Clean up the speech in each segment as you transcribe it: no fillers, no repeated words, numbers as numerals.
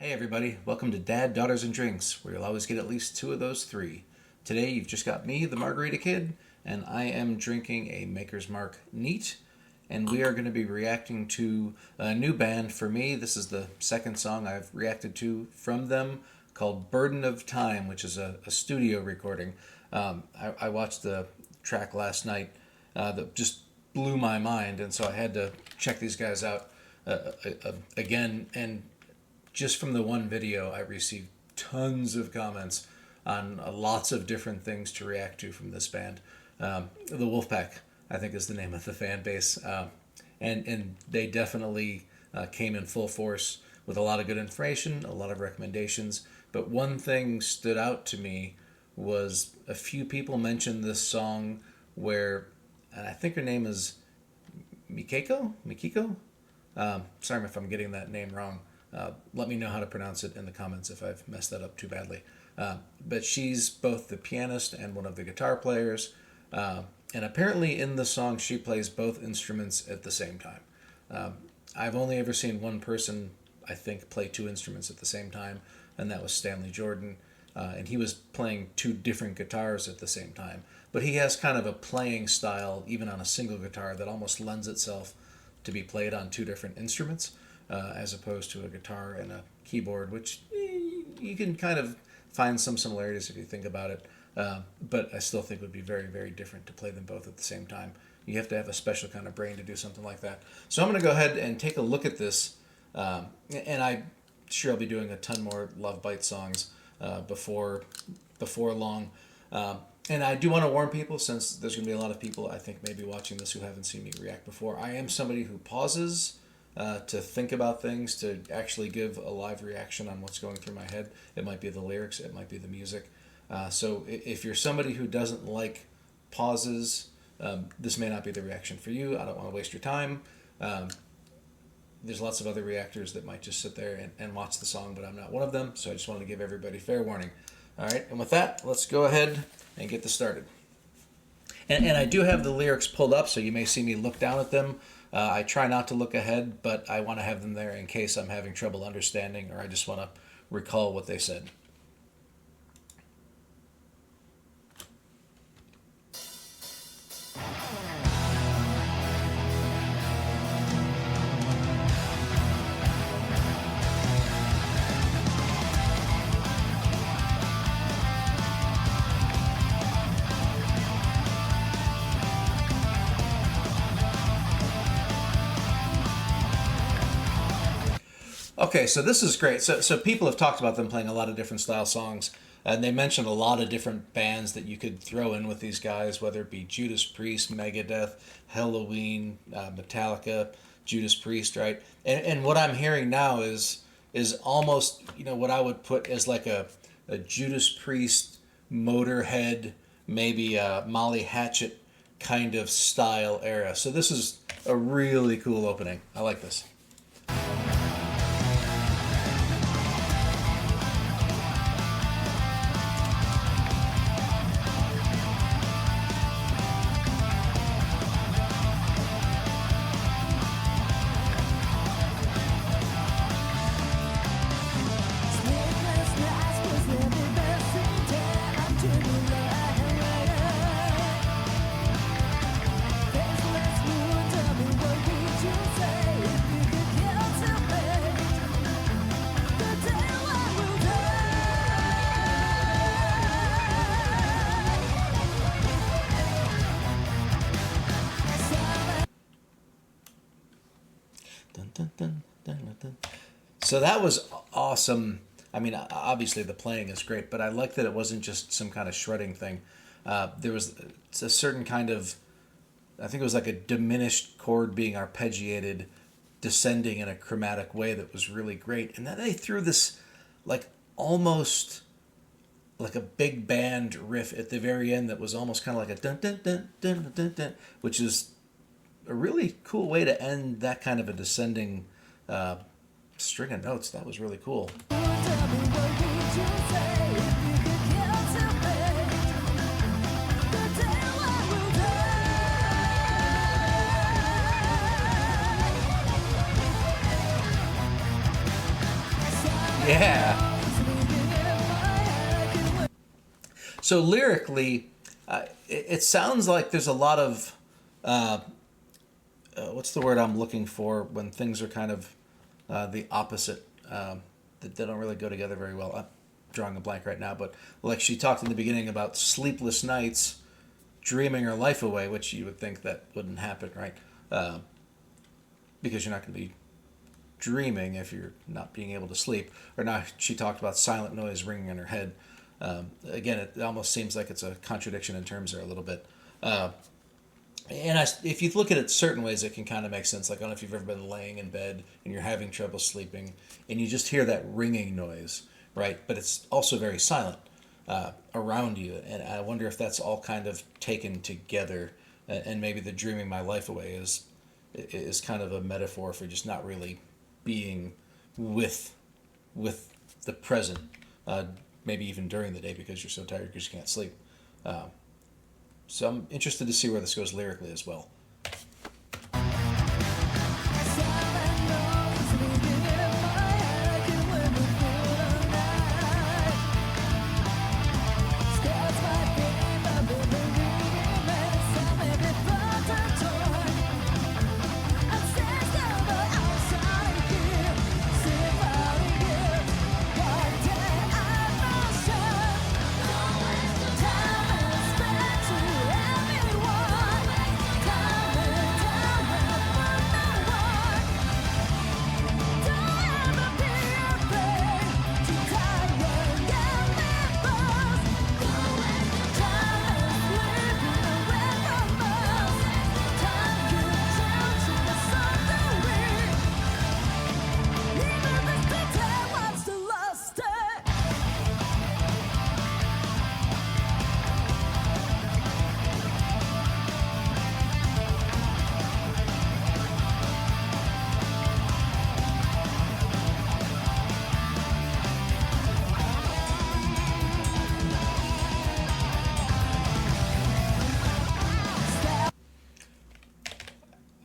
Hey everybody, welcome to Dad, Daughters, and Drinks, where you'll always get at least two of those three. Today you've just got me, the Margarita Kid, and I am drinking a Maker's Mark Neat, and we are going to be reacting to a new band for me. This is the second song I've reacted to from them, called Burden of Time, which is a studio recording. I watched the track last night that just blew my mind, and so I had to check these guys out again, and just from the one video, I received tons of comments on lots of different things to react to from this band. The Wolfpack, I think, is the name of the fan base, and they definitely came in full force with a lot of good information, a lot of recommendations. But one thing stood out to me was a few people mentioned this song where, and I think her name is Mikiko. Sorry if I'm getting that name wrong. Let me know how to pronounce it in the comments if I've messed that up too badly. But she's both the pianist and one of the guitar players. And apparently in the song she plays both instruments at the same time. I've only ever seen one person, I think, play two instruments at the same time, and that was Stanley Jordan. And he was playing two different guitars at the same time. But he has kind of a playing style, even on a single guitar, that almost lends itself to be played on two different instruments. As opposed to a guitar and a keyboard, which you can kind of find some similarities if you think about it, but I still think it would be very, very different to play them both at the same time. You have to have a special kind of brain to do something like that. So I'm going to go ahead and take a look at this, and I'm sure I'll be doing a ton more Lovebites songs before long. And I do want to warn people, since there's going to be a lot of people, I think, maybe watching this who haven't seen me react before. I am somebody who pauses to think about things, to actually give a live reaction on what's going through my head. It might be the lyrics, it might be the music. So if you're somebody who doesn't like pauses, this may not be the reaction for you. I don't want to waste your time. There's lots of other reactors that might just sit there and watch the song, but I'm not one of them, so I just wanted to give everybody fair warning. All right, and with that, let's go ahead and get this started. And I do have the lyrics pulled up, so you may see me look down at them. I try not to look ahead, but I want to have them there in case I'm having trouble understanding or I just want to recall what they said. Okay, so this is great. So people have talked about them playing a lot of different style songs, and they mentioned a lot of different bands that you could throw in with these guys, whether it be Judas Priest, Megadeth, Halloween, Metallica, Judas Priest, right? And what I'm hearing now is almost, what I would put as like a Judas Priest, Motorhead, maybe a Molly Hatchet kind of style era. So this is a really cool opening. I like this. So that was awesome. I mean, obviously the playing is great, but I like that it wasn't just some kind of shredding thing. There was a certain kind of, I think it was like a diminished chord being arpeggiated, descending in a chromatic way that was really great. And then they threw this, like, almost like a big band riff at the very end that was almost kind of like a dun dun dun dun dun dun, which is a really cool way to end that kind of a descending string of notes. That was really cool. Yeah. So lyrically, it sounds like there's a lot of what's the word I'm looking for when things are kind of the opposite, that they don't really go together very well. I'm drawing a blank right now, but like she talked in the beginning about sleepless nights, dreaming her life away, which you would think that wouldn't happen, right? Because you're not going to be dreaming if you're not being able to sleep. Or now she talked about silent noise ringing in her head. Again, it almost seems like it's a contradiction in terms there a little bit. If you look at it certain ways, it can kind of make sense. Like, I don't know if you've ever been laying in bed and you're having trouble sleeping and you just hear that ringing noise, right? But it's also very silent around you. And I wonder if that's all kind of taken together. And maybe the dreaming my life away is kind of a metaphor for just not really being with the present, maybe even during the day because you're so tired because you can't sleep. So I'm interested to see where this goes lyrically as well.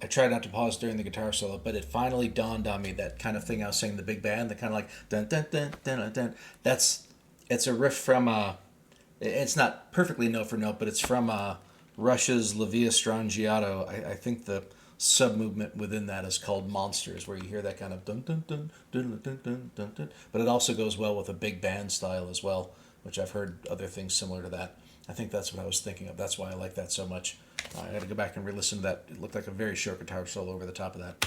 I tried not to pause during the guitar solo, but it finally dawned on me that kind of thing I was saying, the big band, the kind of like dun dun dun dun dun dun. It's a riff from it's not perfectly note for note, but it's from Rush's La Via Strangiato. I think the sub movement within that is called Monsters, where you hear that kind of dun dun dun dun dun dun dun dun. But it also goes well with a big band style as well, which I've heard other things similar to that. I think that's what I was thinking of. That's why I like that so much. I got to go back and re-listen to that. It looked like a very short guitar solo over the top of that.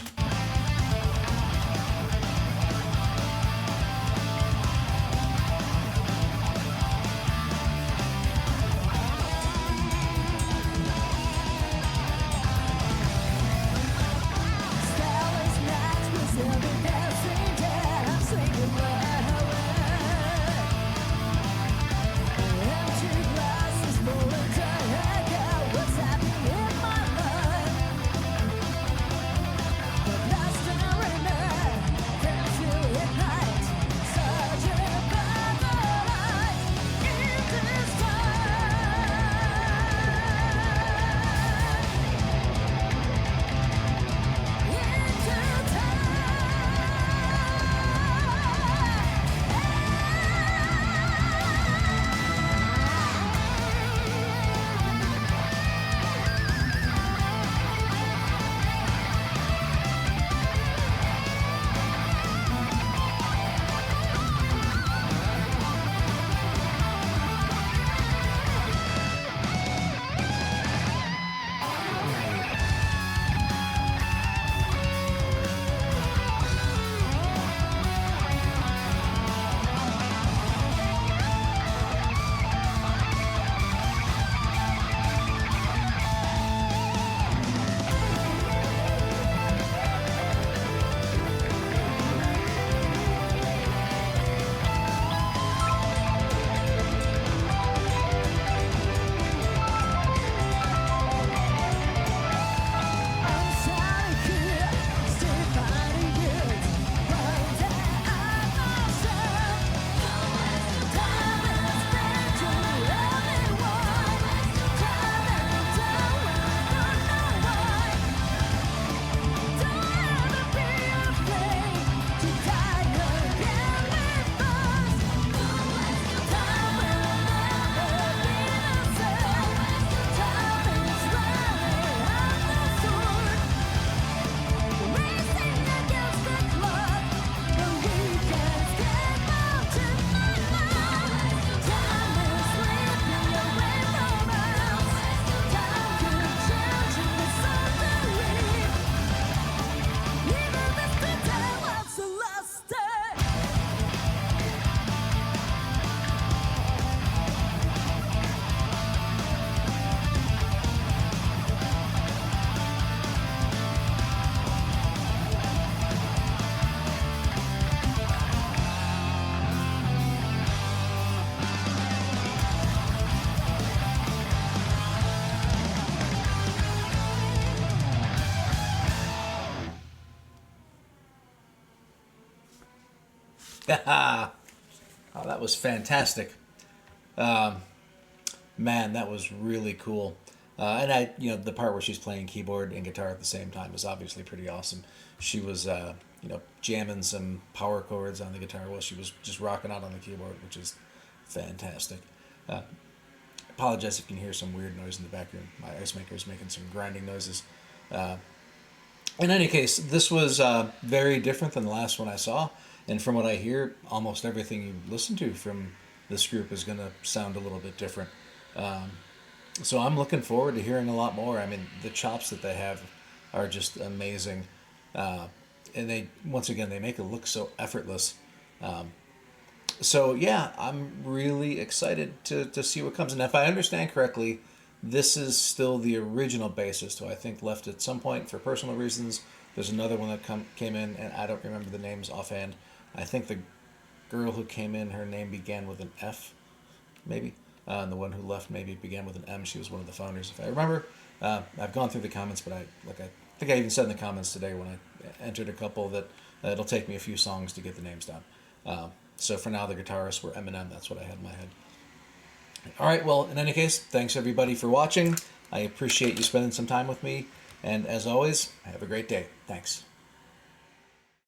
Oh, that was fantastic. Man, that was really cool. And the part where she's playing keyboard and guitar at the same time is obviously pretty awesome. She was, jamming some power chords on the guitar while she was just rocking out on the keyboard, which is fantastic. Uh, Apologize if you can hear some weird noise in the background. My ice maker is making some grinding noises. Uh, in any case, this was very different than the last one I saw. And from what I hear, almost everything you listen to from this group is going to sound a little bit different. Um, so I'm looking forward to hearing a lot more. I mean, the chops that they have are just amazing. Uh, and once again, they make it look so effortless. Um, so yeah, I'm really excited to see what comes. And if I understand correctly, this is still the original bassist, who I think left at some point for personal reasons. There's another one that came in, and I don't remember the names offhand. I think the girl who came in, her name began with an F, maybe. And the one who left maybe began with an M. She was one of the founders, if I remember. I've gone through the comments, but I think I even said in the comments today when I entered a couple that it'll take me a few songs to get the names down. So for now, the guitarists were Eminem. That's what I had in my head. All right. Well, in any case, thanks everybody for watching. I appreciate you spending some time with me. And as always, have a great day. Thanks.